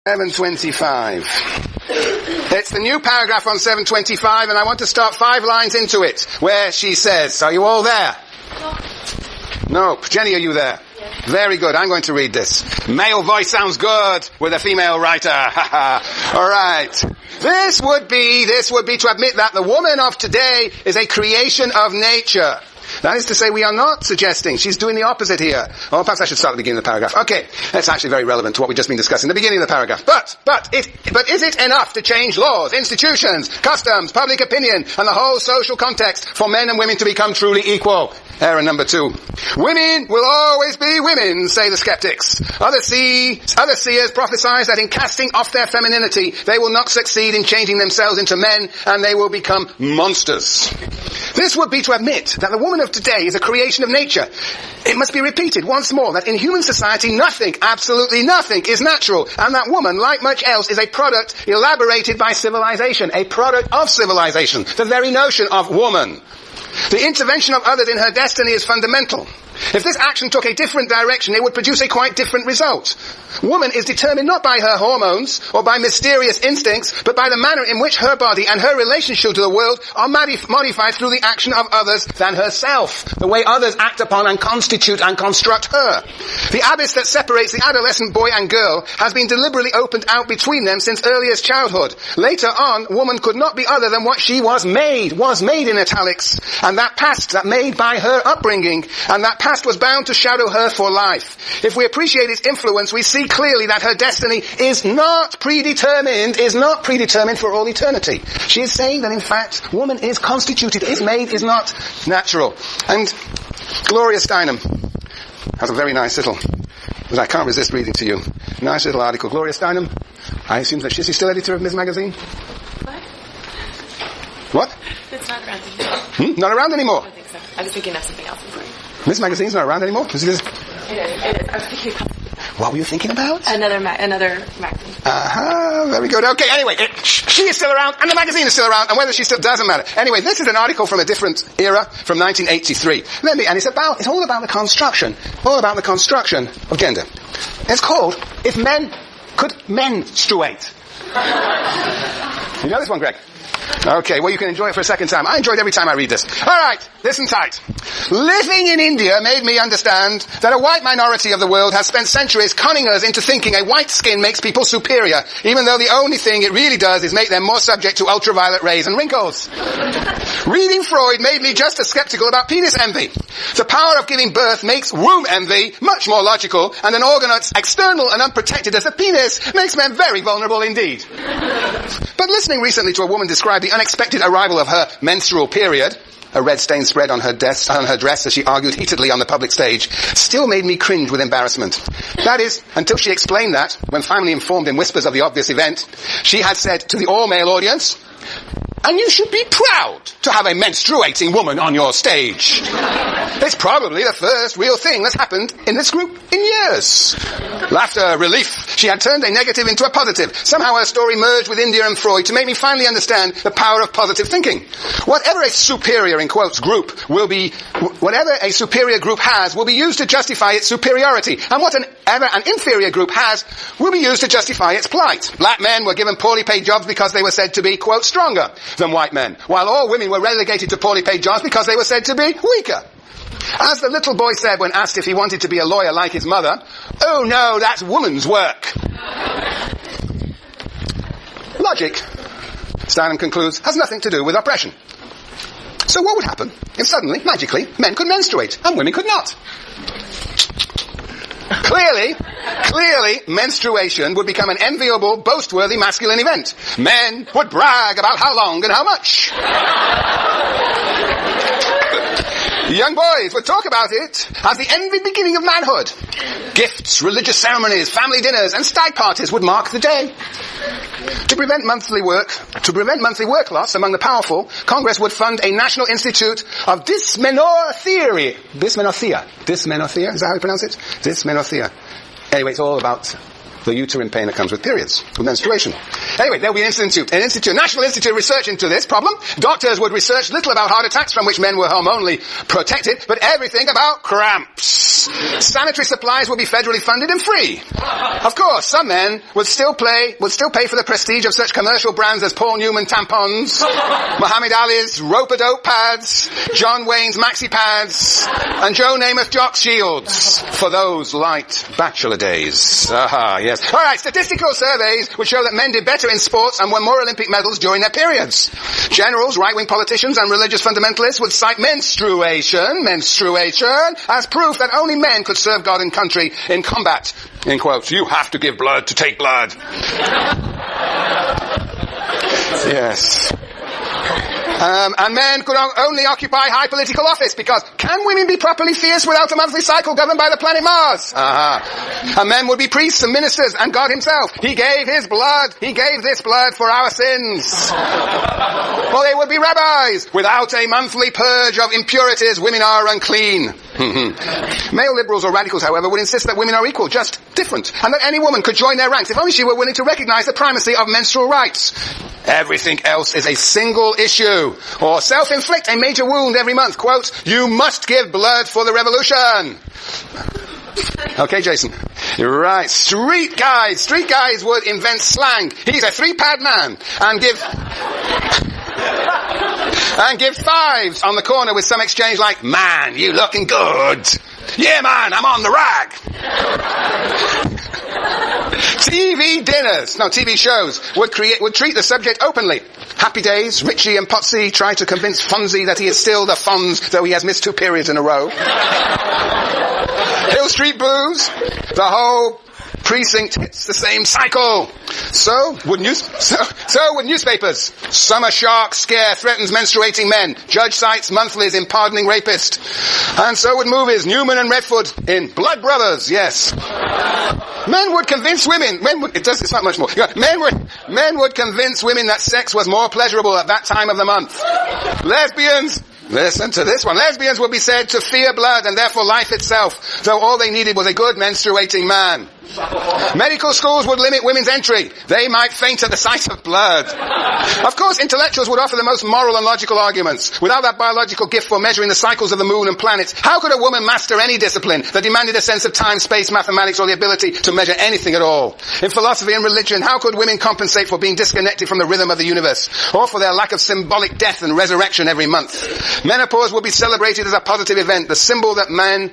725. It's the new paragraph on 725, and I want to start 5 lines into it, where she says, are you all there? No. Jenny, are you there? Yes. Very good. I'm going to read this. Male voice sounds good with a female writer. All right. This would be to admit that the woman of today is a creation of nature. That is to say, we are not suggesting, she's doing the opposite here. Or perhaps I should start at the beginning of the paragraph. Okay, that's actually very relevant to what we've just been discussing, the beginning of the paragraph. But is it enough to change laws, institutions, customs, public opinion, and the whole social context for men and women to become truly equal? Error number 2. Women will always be women, say the skeptics. Other seers prophesy that in casting off their femininity, they will not succeed in changing themselves into men, and they will become monsters. This would be to admit that the woman of today is a creation of nature. It must be repeated once more that in human society nothing, absolutely nothing, is natural, and that woman, like much else, is a product elaborated by civilization, a product of civilization, the very notion of woman. The intervention of others in her destiny is fundamental. If this action took a different direction, it would produce a quite different result. Woman is determined not by her hormones or by mysterious instincts, but by the manner in which her body and her relationship to the world are modified through the action of others than herself, the way others act upon and constitute and construct her. The abyss that separates the adolescent boy and girl has been deliberately opened out between them since earliest childhood. Later on, woman could not be other than what she was made in italics, and that past, that made by her upbringing, and that past was bound to shadow her for life. If we appreciate its influence, we see clearly that her destiny is not predetermined for all eternity. She is saying that in fact, woman is constituted, is made, is not natural. And Gloria Steinem has a very nice little, but I can't resist reading to you, nice little article. Gloria Steinem, I assume that she's still editor of Ms. Magazine? What? It's not around anymore. Not around anymore? I don't think so. I was thinking of something else. Ms. Magazine's not around anymore? It is. I was thinking about... What were you thinking about? Another magazine. Very good. Okay, anyway, she is still around, and the magazine is still around, and whether she still doesn't matter. Anyway, this is an article from a different era, from 1983. And it's all about the construction of gender. It's called, If Men Could Menstruate. You know this one, Greg? Okay, well you can enjoy it for a second time. I enjoyed every time I read this. Alright, listen tight. Living in India made me understand that a white minority of the world has spent centuries conning us into thinking a white skin makes people superior, even though the only thing it really does is make them more subject to ultraviolet rays and wrinkles. Reading Freud made me just as skeptical about penis envy. The power of giving birth makes womb envy much more logical, and an organ that's external and unprotected as a penis makes men very vulnerable indeed. But listening recently to a woman describe the unexpected arrival of her menstrual period, a red stain spread on her dress as she argued heatedly on the public stage, still made me cringe with embarrassment. That is, until she explained that, when finally informed in whispers of the obvious event, she had said to the all-male audience, "And you should be proud to have a menstruating woman on your stage. It's probably the first real thing that's happened in this group in years." Laughter, relief. She had turned a negative into a positive. Somehow her story merged with India and Freud to make me finally understand the power of positive thinking. Whatever a superior, in quotes, group whatever a superior group has will be used to justify its superiority. And whatever an inferior group has will be used to justify its plight. Black men were given poorly paid jobs because they were said to be, quote, stronger than white men, while all women were relegated to poorly paid jobs because they were said to be weaker. As the little boy said when asked if he wanted to be a lawyer like his mother, "Oh no, that's woman's work." Logic, Steinem concludes, has nothing to do with oppression. So what would happen if suddenly, magically, men could menstruate and women could not? Clearly, menstruation would become an enviable, boast-worthy masculine event. Men would brag about how long and how much. Young boys would talk about it as the envied beginning of manhood. Gifts, religious ceremonies, family dinners, and stag parties would mark the day. To prevent monthly work loss among the powerful, Congress would fund a National Institute of Dysmenorrhea. Dysmenorrhea, is that how you pronounce it? Dysmenorrhea. Anyway, it's all about the uterine pain that comes with periods, with menstruation. Anyway, there'll be a National Institute research into this problem. Doctors would research little about heart attacks from which men were hormonally protected, but everything about cramps. Sanitary supplies would be federally funded and free. Of course, some men would still pay for the prestige of such commercial brands as Paul Newman tampons, Muhammad Ali's rope-a-dope pads, John Wayne's maxi pads, and Joe Namath jock shields for those light bachelor days. Aha, yes. All right, statistical surveys would show that men did better in sports and won more Olympic medals during their periods. Generals, right-wing politicians, and religious fundamentalists would cite menstruation, as proof that only men could serve God and country in combat. In quotes, you have to give blood to take blood. Yes. And men could only occupy high political office because can women be properly fierce without a monthly cycle governed by the planet Mars? And men would be priests and ministers and God himself. He gave his blood. He gave this blood for our sins. Or they would be rabbis. Without a monthly purge of impurities, women are unclean. Male liberals or radicals, however, would insist that women are equal, just different, and that any woman could join their ranks if only she were willing to recognize the primacy of menstrual rights. Everything else is a single issue, or self-inflict a major wound every month. Quote, you must give blood for the revolution. Okay, Jason. You're right. Street guys would invent slang. He's a 3-pad man, and give fives on the corner with some exchange like, man, you looking good. Yeah, man, I'm on the rack. TV shows would treat the subject openly. Happy Days, Richie and Potsy try to convince Fonzie that he is still the Fonz, though he has missed 2 periods in a row. Hill Street Blues, the whole precinct hits the same cycle. So would newspapers. Summer shark scare threatens menstruating men. Judge cites monthlies in pardoning rapist. And so would movies. Newman and Redford in Blood Brothers, yes. Men would convince women, it's not much more. Men would convince women that sex was more pleasurable at that time of the month. Lesbians, listen to this one. Lesbians would be said to fear blood and therefore life itself, though all they needed was a good menstruating man. Medical schools would limit women's entry. They might faint at the sight of blood. Of course, intellectuals would offer the most moral and logical arguments. Without that biological gift for measuring the cycles of the moon and planets, how could a woman master any discipline that demanded a sense of time, space, mathematics, or the ability to measure anything at all? In philosophy and religion, how could women compensate for being disconnected from the rhythm of the universe, or for their lack of symbolic death and resurrection every month? Menopause would be celebrated as a positive event, the symbol that man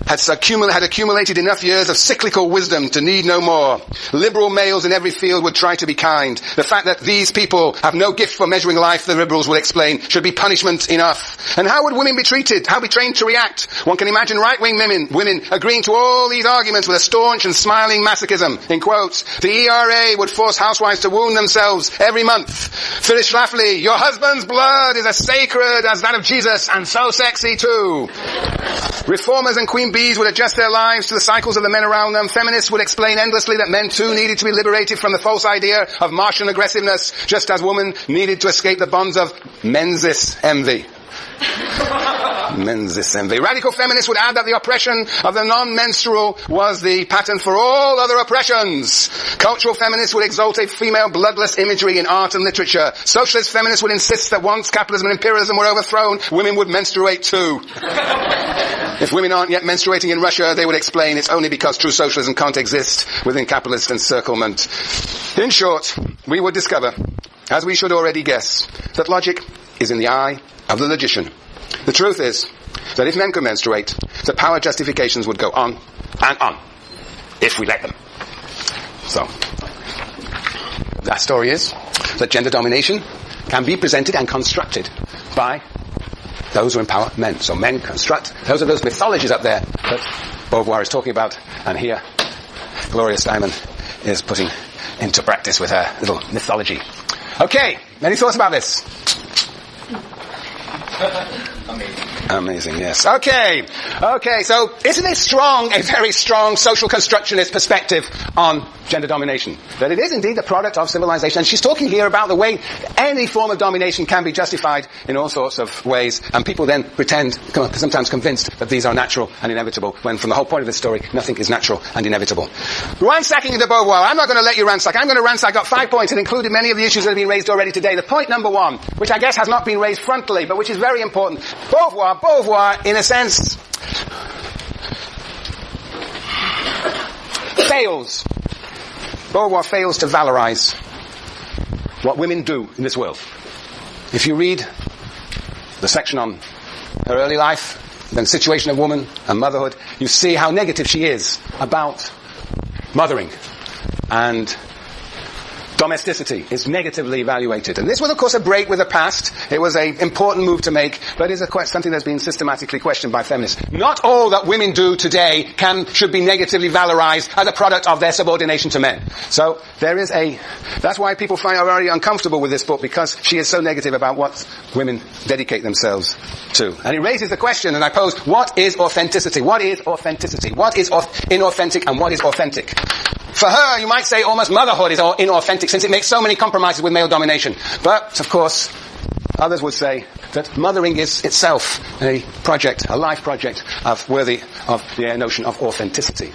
had accumulated enough years of cyclical wisdom to need no more. Liberal males in every field would try to be kind. The fact that these people have no gift for measuring life, the liberals will explain, should be punishment enough. And how would women be treated? How be trained to react? One can imagine right-wing women agreeing to all these arguments with a staunch and smiling masochism. In quotes, the ERA would force housewives to wound themselves every month. Phyllis Schlafly, your husband's blood is as sacred as that of Jesus, and so sexy too. Reformers and queen bees would adjust their lives to the cycles of the men around them. Feminists would explain endlessly that men too needed to be liberated from the false idea of Martian aggressiveness, just as women needed to escape the bonds of men's envy. Men's envy. Radical feminists would add that the oppression of the non-menstrual was the pattern for all other oppressions. Cultural feminists would exalt a female bloodless imagery in art and literature. Socialist feminists would insist that once capitalism and imperialism were overthrown, women would menstruate too. If women aren't yet menstruating in Russia, they would explain it's only because true socialism can't exist within capitalist encirclement. In short, we would discover, as we should already guess, that logic is in the eye of the logician. The truth is that if men could menstruate, the power justifications would go on and on, if we let them. So, that story is that gender domination can be presented and constructed by those who empower men. So men construct, those are those mythologies up there that Beauvoir is talking about, and here Gloria Steinem is putting into practice with her little mythology. Okay, any thoughts about this? Amazing, yes. Okay, so isn't it a very strong social constructionist perspective on gender domination. That it is indeed the product of civilization. And she's talking here about the way any form of domination can be justified in all sorts of ways. And people then pretend, sometimes convinced, that these are natural and inevitable, when from the whole point of this story, nothing is natural and inevitable. Ransacking into Beauvoir. I'm not going to let you ransack. I'm going to ransack. I got 5 points. It included many of the issues that have been raised already today. The point number 1, which I guess has not been raised frontally, but which is very important. Beauvoir, in a sense, Beauvoir fails to valorize what women do in this world. If you read the section on her early life, then situation of woman and motherhood, you see how negative she is about mothering, and domesticity is negatively evaluated. And this was, of course, a break with the past. It was an important move to make, but is something that's been systematically questioned by feminists. Not all that women do today should be negatively valorized as a product of their subordination to men. So that's why people find her very uncomfortable with this book, because she is so negative about what women dedicate themselves to. And it raises the question, and I pose, what is authenticity? What is authenticity? What is inauthentic and what is authentic? For her, you might say almost motherhood is inauthentic, since it makes so many compromises with male domination. But, of course, others would say that mothering is itself a life project worthy of the notion of authenticity.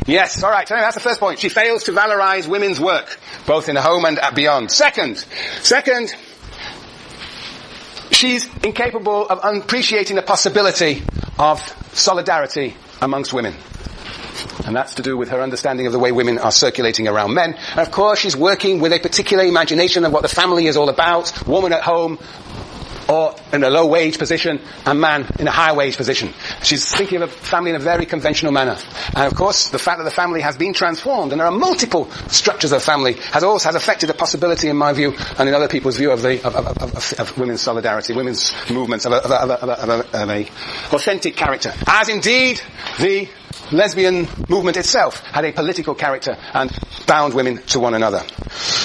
Yes, alright, so that's the first point. She fails to valorize women's work, both in the home and beyond. Second, she's incapable of appreciating the possibility of solidarity amongst women. And that's to do with her understanding of the way women are circulating around men. And of course, she's working with a particular imagination of what the family is all about. Woman at home, or in a low-wage position, and man in a high-wage position. She's thinking of a family in a very conventional manner. And of course, the fact that the family has been transformed, and there are multiple structures of family, has affected the possibility, in my view, and in other people's view, of women's solidarity, women's movements, of a authentic character. As indeed, the lesbian movement itself had a political character and bound women to one another.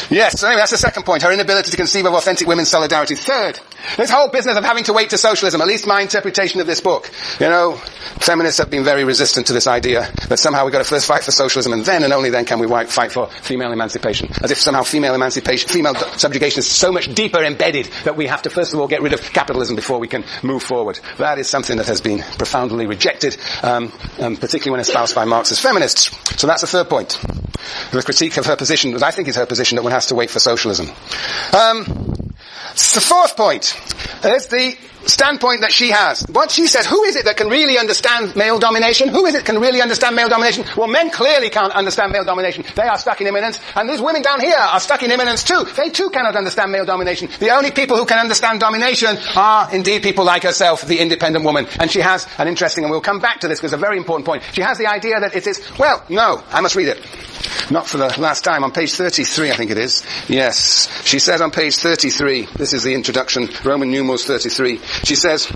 Yes, so anyway, that's the second point, her inability to conceive of authentic women's solidarity. Third, this whole business of having to wait to socialism, at least my interpretation of this book. You know, feminists have been very resistant to this idea that somehow we've got to first fight for socialism, and only then can we fight for female emancipation. As if somehow female subjugation is so much deeper embedded that we have to first of all get rid of capitalism before we can move forward. That is something that has been profoundly rejected, particularly when espoused by Marxist feminists. So that's the third point. The critique of her position, that I think is her position, that one has to wait for socialism. The fourth point is the standpoint that she has. What she says, who is it that can really understand male domination? Who is it can really understand male domination? Well, men clearly can't understand male domination. They are stuck in immanence, and these women down here are stuck in immanence too. They too cannot understand male domination. The only people who can understand domination are indeed people like herself, the independent woman. And she has an interesting, and we'll come back to this because it's a very important point. She has the idea that it is, well, no, I must read it. Not for the last time, on page 33 I think it is. Yes. She says on page 33, this is the introduction, Roman numerals 33, she says,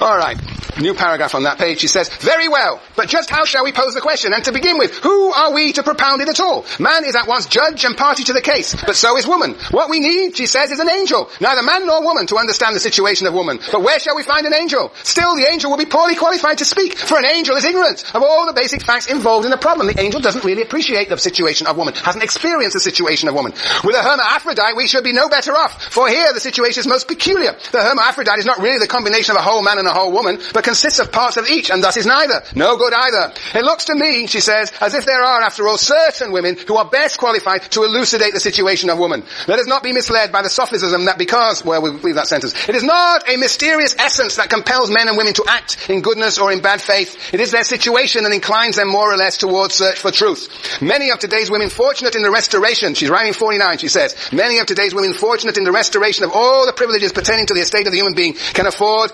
alright, new paragraph on that page, she says, very well, but just how shall we pose the question? And to begin with, who are we to propound it at all? Man is at once judge and party to the case, but so is woman. What we need, she says, is an angel, neither man nor woman, to understand the situation of woman. But where shall we find an angel? Still, the angel will be poorly qualified to speak, for an angel is ignorant of all the basic facts involved in the problem. The angel doesn't really appreciate the situation of woman, hasn't experienced the situation of woman. With a hermaphrodite, we should be no better off, for here the situation is most peculiar. The hermaphrodite is not really the combination of a whole man and a whole woman, but consists of parts of each, and thus is neither. No good either. It looks to me, she says, as if there are, after all, certain women who are best qualified to elucidate the situation of woman. Let us not be misled by the sophism that because, well, we'll leave that sentence, it is not a mysterious essence that compels men and women to act in goodness or in bad faith. It is their situation that inclines them more or less towards search for truth. Many of today's women fortunate in the restoration, she's writing 49, she says, many of today's women fortunate in the restoration of all the privileges pertaining to the estate of the human being can afford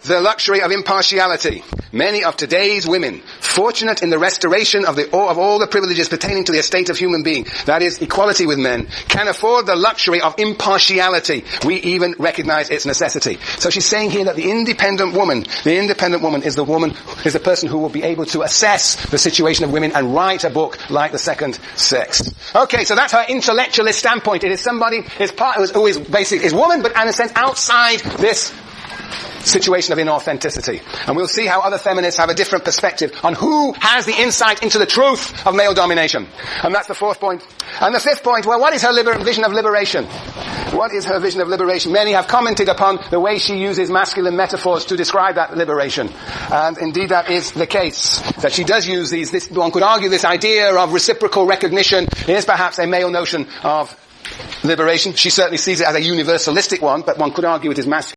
the luxury of impartiality. Many of today's women, fortunate in the restoration of all the privileges pertaining to the estate of human being, that is, equality with men, can afford the luxury of impartiality. We even recognize its necessity. So she's saying here that the independent woman is the person who will be able to assess the situation of women and write a book like The Second Sex. Okay, so that's her intellectualist standpoint. It is somebody, who is woman, but in a sense outside this situation of inauthenticity. And we'll see how other feminists have a different perspective on who has the insight into the truth of male domination. And that's the fourth point. And the fifth point, well, what is her vision of liberation? What is her vision of liberation? Many have commented upon the way she uses masculine metaphors to describe that liberation. And indeed that is the case. That she does use these, one could argue this idea of reciprocal recognition is perhaps a male notion of liberation. She certainly sees it as a universalistic one, but one could argue it is masculine.